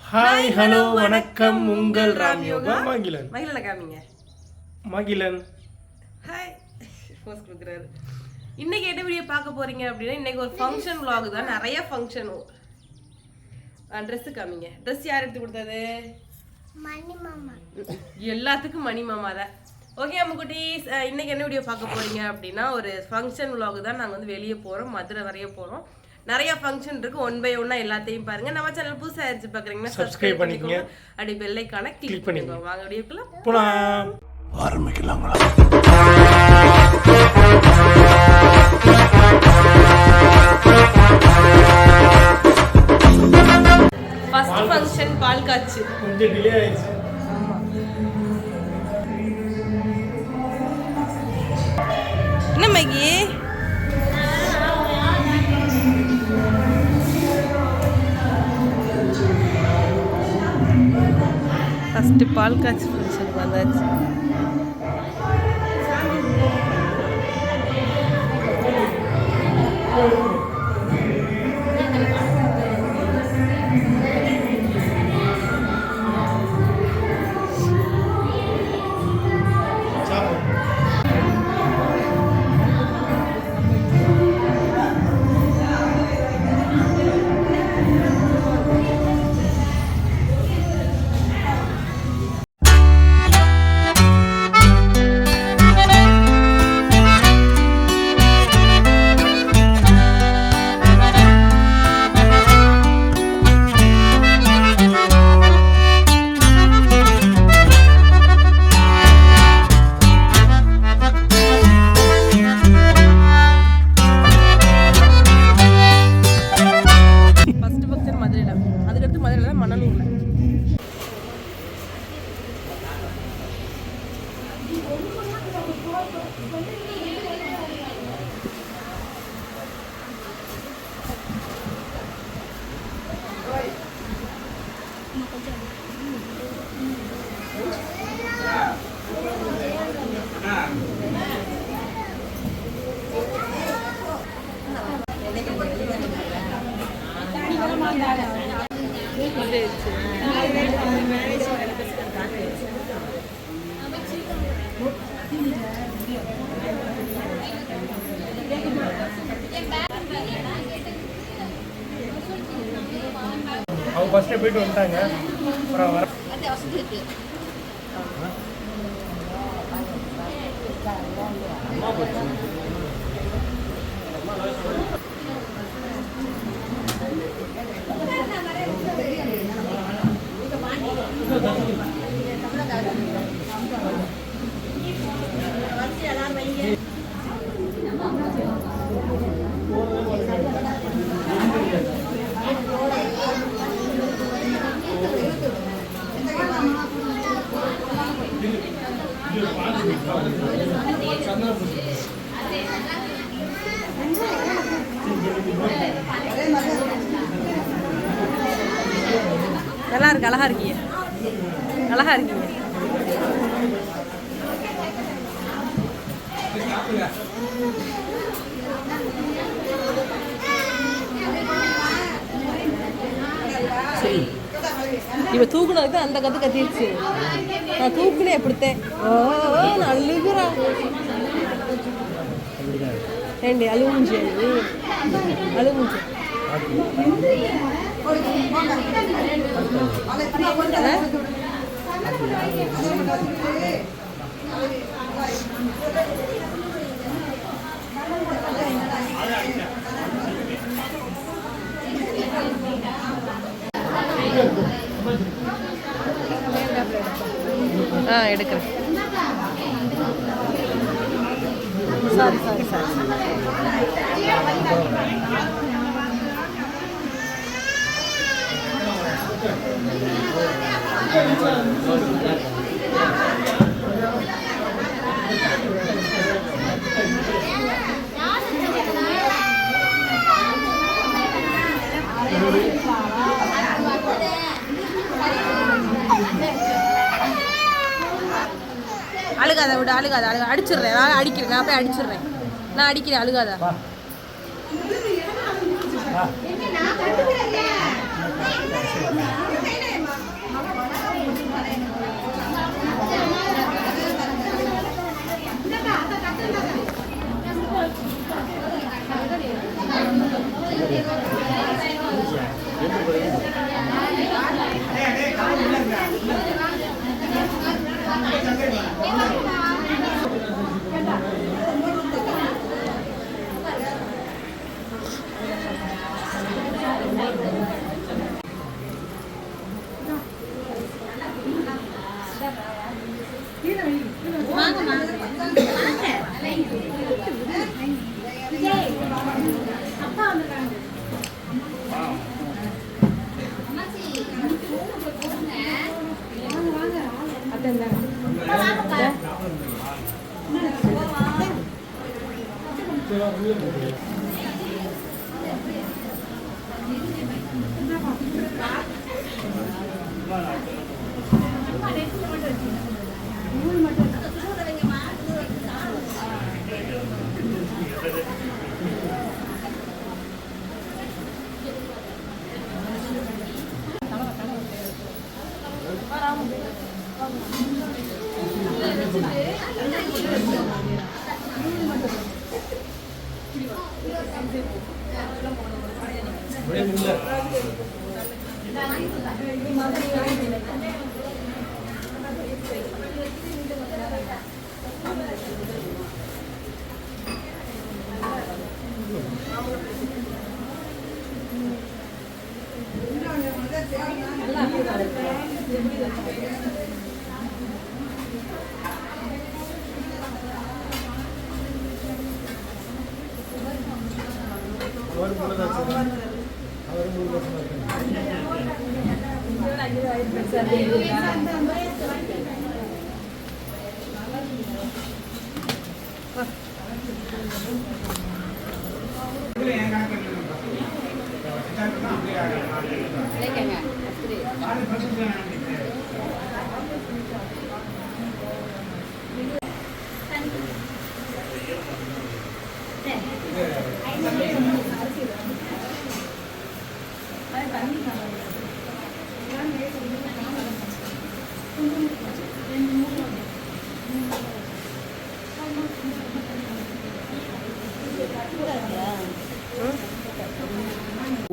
Hi hello வணக்கம் உங்கள் ராம் யோகா மகிழன் காமிங்க மகிழன் ஹாய் போஸ் கொடுக்குறாரு. இன்னைக்கு என்ன வீடியோ பார்க்க போறீங்க அப்படின்னா இன்னைக்கு ஒரு ஃபங்க்ஷன் vlog தான். நிறைய ஃபங்க்ஷன். ட்ரெஸ் காமிங்க. ட்ரெஸ் யார் எடுத்து கொடுத்தது? மணி மாமா. எல்லாத்துக்கும் மணி மாமா தான். ஓகே அம்முக்குட்டீஸ், இன்னைக்கு என்ன வீடியோ பார்க்க போறீங்க அப்படின்னா ஒரு ஃபங்க்ஷன் vlog தான். நாங்கள் வந்து வெளியே போகிறோம், மதுரை வரைய போகிறோம். நிறைய ஃபங்க்ஷன் இருக்கு. ஒன் பை ஒன்னா எல்லாத்தையும் பாருங்க. நம்ம சேனல் புதுசா ஆயிடுச்சு பாக்குறீங்கன்னா சப்ஸ்கிரைப் பண்ணிக்கோங்க. அப்படி பெல் ஐகானை கிளிக் பண்ணிக்கோங்க. வாங்க வீடியோக்குள்ள போலாம். ஆரம்பிக்கலாங்களா? ஃபர்ஸ்ட் ஃபங்க்ஷன் பால் காட்சி. கொஞ்சம் டிலே ஆயிடுச்சு. என்ன மகி? ஃபர்ஸ்ட் பால் காட்சி ஃபங்க்ஷன் வந்தாச்சு. அவங்க ஃபர்ஸ்டே போயிட்டு வந்துட்டாங்க. அப்புறம் வர நல்லா இருக்கு. அழகா இருக்கீங்க, அழகா இருக்கீங்க. சரி, இவ தூக்குனதுக்கு அந்த கத்து கத்திடுச்சு. நான் தூக்குனே எப்படித்தேன். ஓ அழுகுறா ஏண்டி? அழுகுஞ்சு அழுகுஞ்சு எடுக்கிறேன். Sorry sorry sorry. அழுகாத விட, அழுகாத அழுக. அடிச்சிடுறேன், நான் அடிக்கிறேன். நான் போய் அடிச்சிடுறேன். நான் அடிக்கிறேன், அழுகாத.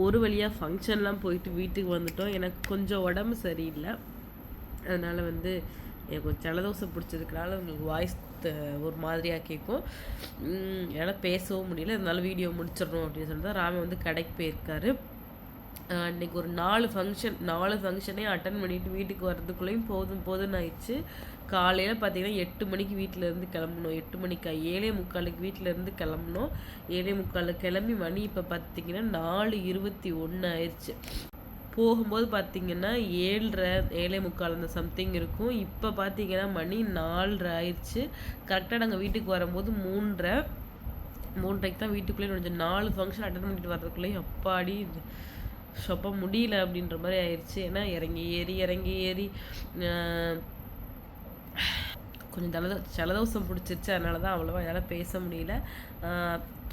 ஒரு வழியாக ஃபங்க்ஷன்லாம் போயிட்டு வீட்டுக்கு வந்துட்டோம். எனக்கு கொஞ்சம் உடம்பு சரியில்லை, அதனால் வந்து எனக்கு கொஞ்சம் ஜலதோசை பிடிச்சதுக்குனால உங்களுக்கு வாய்ஸ் ஒரு மாதிரியாக கேட்கும். என்னால் பேசவும் முடியல, அதனால வீடியோ முடிச்சிடணும் அப்படின்னு சொல்லிட்டு தான் ராமி வந்து கடைக்கு போயிருக்காரு. இன்றைக்கி ஒரு 4 ஃபங்க்ஷனே அட்டன் பண்ணிவிட்டு வீட்டுக்கு வர்றதுக்குள்ளேயும் போதும்னு ஆயிடுச்சு. காலையில் பார்த்தீங்கன்னா 8 மணிக்கு வீட்டிலேருந்து கிளம்பணும். 8 மணிக்கா 7:45 வீட்டிலேருந்து கிளம்பணும். 7:45 கிளம்பி மணி இப்போ பார்த்தீங்கன்னா 4:21 ஆயிடுச்சு. போகும்போது பார்த்தீங்கன்னா 7:45 அந்த சம்திங் இருக்கும். இப்போ பார்த்தீங்கன்னா மணி 4:30 ஆயிடுச்சு. கரெக்டாக நாங்கள் வீட்டுக்கு வரும்போது 3:30க்கு தான் வீட்டுக்குள்ளேயே நுழைஞ்சு 4 ஃபங்க்ஷன் அட்டன் பண்ணிட்டு வர்றதுக்குள்ளேயும் அப்பாடி சொப்ப முடியல அப்படின்ற மாதிரி ஆயிடுச்சு. ஏன்னா இறங்கி ஏறி கொஞ்சம் ஜலதோஷம் பிடிச்சிருச்சு, அதனால தான் அவ்வளோவா என்னால் பேச முடியல.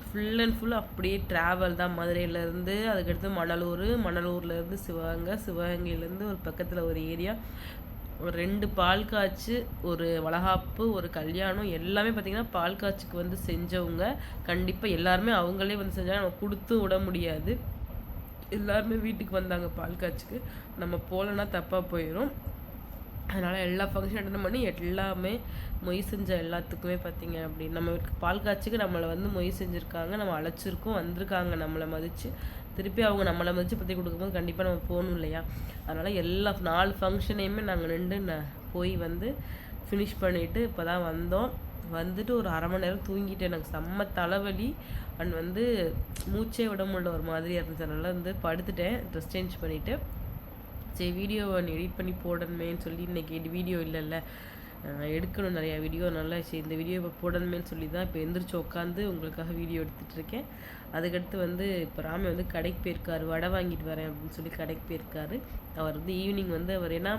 ஃபுல் அண்ட் ஃபுல் அப்படியே ட்ராவல் தான். மதுரையிலேருந்து அதுக்கடுத்து மணலூர்லேருந்து சிவகங்கையிலேருந்து ஒரு பக்கத்தில் ஒரு ஏரியா, ஒரு 2 பால் காய்ச்சி, ஒரு வளகாப்பு, ஒரு கல்யாணம், எல்லாமே பார்த்திங்கன்னா பால் காய்ச்சிக்கு வந்து செஞ்சவங்க. கண்டிப்பாக எல்லாருமே அவங்களே வந்து செஞ்சாங்க, நம்ம கொடுத்து விட முடியாது. எல்லாருமே வீட்டுக்கு வந்தாங்க பால் காய்ச்சிக்கு. நம்ம போகலன்னா தப்பாக போயிடும். அதனால் எல்லா ஃபங்க்ஷன் அட்டன் பண்ணி எல்லாமே மொய் செஞ்ச எல்லாத்துக்குமே பார்த்திங்க அப்படின்னு நம்ம பால் காய்ச்சிக்கு நம்மளை வந்து மொய் செஞ்சுருக்காங்க, நம்ம அழைச்சிருக்கோம், வந்திருக்காங்க நம்மளை மதித்து. திருப்பி அவங்க நம்மளை மதித்து பற்றி கொடுக்கும்போது கண்டிப்பாக நம்ம போகணும் இல்லையா? அதனால் எல்லா 4 ஃபங்க்ஷனையுமே நாங்கள் நின்று போய் வந்து ஃபினிஷ் பண்ணிவிட்டு இப்போ தான் வந்தோம். வந்துட்டு ஒரு 1/2 மணி நேரம் தூங்கிட்டு எனக்கு செம்ம தலைவலி அண்ட் வந்து மூச்சே விட முடியல, ஒரு மாதிரியாக இருந்துச்சு. அதனால் வந்து படுத்துட்டேன் ட்ரெஸ் சேஞ்ச் பண்ணிவிட்டு. சரி வீடியோவை எடிட் பண்ணி போடணுமேன்னு சொல்லி இன்றைக்கி வீடியோ இல்லைல்ல, எடுக்கணும் நிறையா வீடியோ, நல்லா சரி இந்த வீடியோ இப்போ போடணுமேன்னு சொல்லி தான் இப்போ எந்திரிச்சு உட்காந்து உங்களுக்காக வீடியோ எடுத்துகிட்ருக்கேன். அதுக்கடுத்து வந்து இப்போ ராமி வந்து கடைக்கு போயிருக்காரு, வடை வாங்கிட்டு வரேன் அப்படின்னு சொல்லி கடைக்கு போயிருக்காரு. அவர் வந்து ஈவினிங் வந்து அவர் ஏன்னா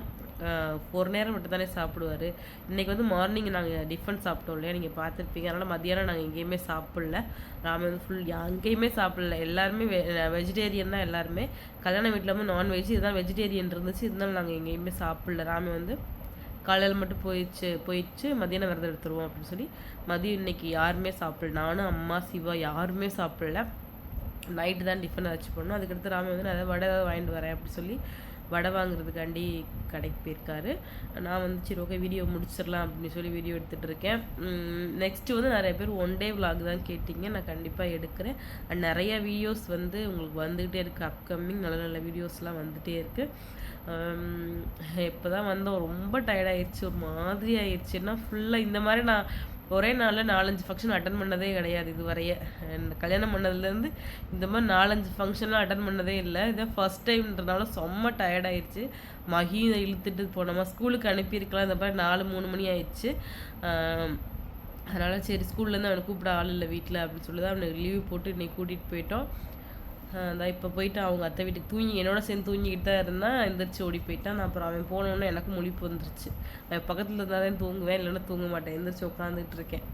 4 நேரம் மட்டும் தானே சாப்பிடுவார். இன்றைக்கி வந்து மார்னிங் நாங்கள் டிஃபன் சாப்பிட்டோம் இல்லையா, நீங்கள் பார்த்துருப்பீங்க. அதனால் மத்தியானம் நாங்கள் எங்கேயுமே சாப்பிடல. ராமி வந்து ஃபுல் எங்கேயுமே சாப்பிடல, எல்லாருமே வெஜிடேரியன் தான் எல்லாருமே. கல்யாண வீட்டில் வந்து நான்வெஜ், இதுதான் வெஜிடேரியன் இருந்துச்சு, இதனால நாங்கள் எங்கேயுமே சாப்பிடல. ராமி வந்து காலையில் மட்டும் போயிடுச்சு மதியானம் விரதம் எடுத்துருவோம் அப்படின்னு சொல்லி மதியம் இன்றைக்கி யாருமே சாப்பிடல. நானும் அம்மா சிவா யாருமே சாப்பிடல. நைட்டு தான் டிஃபன் வச்சு பண்ணோம். அதுக்கடுத்து ராமி வந்து நான் வடை வாங்கிட்டு வரேன் அப்படி சொல்லி வடை வாங்குறதுக்காண்டி கடைக்கு போயிருக்காரு. நான் வந்து சரி ஓகே வீடியோ முடிச்சிடலாம் அப்படின்னு சொல்லி வீடியோ எடுத்துகிட்டு இருக்கேன். நெக்ஸ்ட்டு வந்து நிறைய பேர் ஒன் டே விலாக் தான் கேட்டிங்க, நான் கண்டிப்பாக எடுக்கிறேன். அண்ட் நிறைய வீடியோஸ் வந்து உங்களுக்கு வந்துக்கிட்டே இருக்குது, அப்கமிங் நல்ல நல்ல வீடியோஸ்லாம் வந்துகிட்டே இருக்குது. இப்போ தான் வந்தோம், ரொம்ப டயர்டாகிடுச்சு, ஒரு மாதிரி ஆயிடுச்சுன்னா ஃபுல்லாக இந்த மாதிரி நான் ஒரே நாளில் 4-5 ஃபங்க்ஷன் அட்டன் பண்ணதே கிடையாது இதுவரைய. கல்யாணம் பண்ணதுலேருந்து இந்த மாதிரி 4-5 ஃபங்க்ஷன்லாம் அட்டன் பண்ணதே இல்லை. இதான் ஃபஸ்ட் டைம்ன்றனால செம்ம டயர்டாயிடுச்சு. மகியை இழுத்துட்டு போனோமா, ஸ்கூலுக்கு அனுப்பியிருக்கலாம், இந்த மாதிரி 4-3 மணி ஆயிடுச்சு. அதனால் சரி ஸ்கூல்லேருந்து அவனை கூப்பிட ஆள் இல்லை வீட்டில் அப்படின்னு சொல்லி தான் அவனுக்கு லீவ் போட்டு இன்றைக்கி கூட்டிகிட்டு போயிட்டோம். அதான் இப்போ போயிட்டு அவங்க அத்தை வீட்டுக்கு என்னோட சேர்ந்து தூங்கிக்கிட்டு தான் இருந்தான், எந்திரிச்சு ஓடி போயிட்டான். நான் அப்புறம் அவன் போனோன்னே எனக்கு முழிப்பு வந்துருச்சு. அவன் பக்கத்தில் இருந்தால் தான் தூங்குவேன், இல்லைன்னா தூங்க மாட்டேன், எந்திரிச்சு உட்காந்துட்டு இருக்கேன்.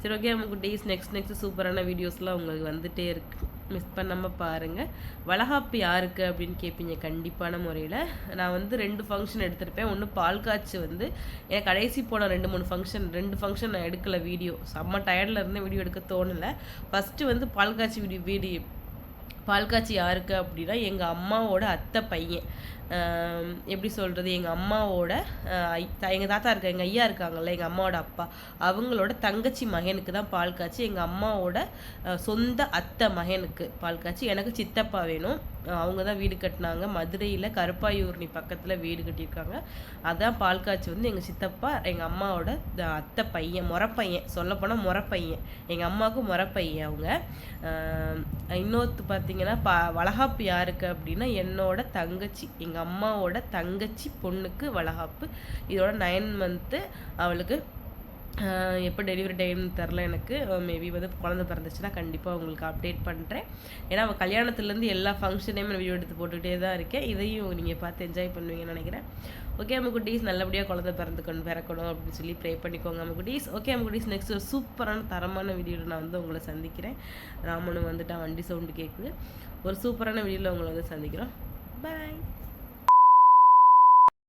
சரி ஓகே நமக்கு டேஸ் நெக்ஸ்ட் சூப்பரான வீடியோஸ்லாம் உங்களுக்கு வந்துகிட்டே இருக்குது, மிஸ் பண்ணாமல் பாருங்கள். வளகாப்பு யாருக்கு அப்படின்னு கேட்பீங்க கண்டிப்பான முறையில். நான் வந்து 2 ஃபங்க்ஷன் எடுத்திருப்பேன். ஒன்று பால் காய்ச்சி வந்து எனக்கு கடைசி போன 2 ஃபங்க்ஷன் நான் எடுக்கலை வீடியோ, செம்ம டயர்டில் இருந்தேன், வீடியோ எடுக்க தோணலை. ஃபஸ்ட்டு வந்து பால் காய்ச்சி வீடியோ பால் காய்ச்சி யாருக்கு அப்படின்னா எங்கள் அம்மாவோட அத்தை பையன். எப்படி சொல்கிறது, எங்கள் அம்மாவோட எங்கள் தாத்தா எங்கள் ஐயா இருக்காங்கல்ல, எங்கள் அம்மாவோட அப்பா, அவங்களோட தங்கச்சி மகனுக்கு தான் பால் காய்ச்சி. எங்கள் அம்மாவோட சொந்த அத்தை மகனுக்கு பால் காய்ச்சி. எனக்கு சித்தப்பா வேணும், அவங்க தான் வீடு கட்டினாங்க மதுரையில், கருப்பாயூர்னி பக்கத்தில் வீடு கட்டியிருக்காங்க. அதான் பால் காய்ச்சி வந்து எங்கள் சித்தப்பா எங்கள் அம்மாவோட அத்தை பையன், முறப்பையன், சொல்லப்போனால் முறப்பையன், எங்கள் அம்மாவுக்கு முறப்பையன் அவங்க. இன்னொருத்து பார்த்தீங்கன்னா வளகாப்பு யாருக்கு அப்படின்னா என்னோட தங்கச்சி, எங்கள் அம்மாவோட தங்கச்சி பொண்ணுக்கு வளகாப்பு. இதோட 9 மந்த்து அவளுக்கு. எப்போ டெலிவரி டைம்னு தெரில எனக்கு, மேபி வந்து குழந்தை பிறந்துச்சுன்னா கண்டிப்பாக உங்களுக்கு அப்டேட் பண்ணுறேன். ஏன்னா அவள் கல்யாணத்துலேருந்து எல்லா ஃபங்க்ஷனையும் வீடியோ எடுத்து போட்டுக்கிட்டே தான் இருக்கேன். இதையும் நீங்கள் பார்த்து என்ஜாய் பண்ணுவீங்கன்னு நினைக்கிறேன். ஓகே நம்ம குட்டீஸ், நல்லபடியாக குழந்தை பிறக்கணும் அப்படின்னு சொல்லி ப்ரே பண்ணிக்கோங்க நம்ம குட்டீஸ். ஓகே நம்ம குட்டீஸ், நெக்ஸ்ட் ஒரு சூப்பரான தரமான வீடியோவில் நான் வந்து உங்களை சந்திக்கிறேன். ராமனு வந்துட்டு வண்டி சவுண்டு கேட்குது. ஒரு சூப்பரான வீடியோவில் உங்களை வந்து சந்திக்கிறோம். பாய்.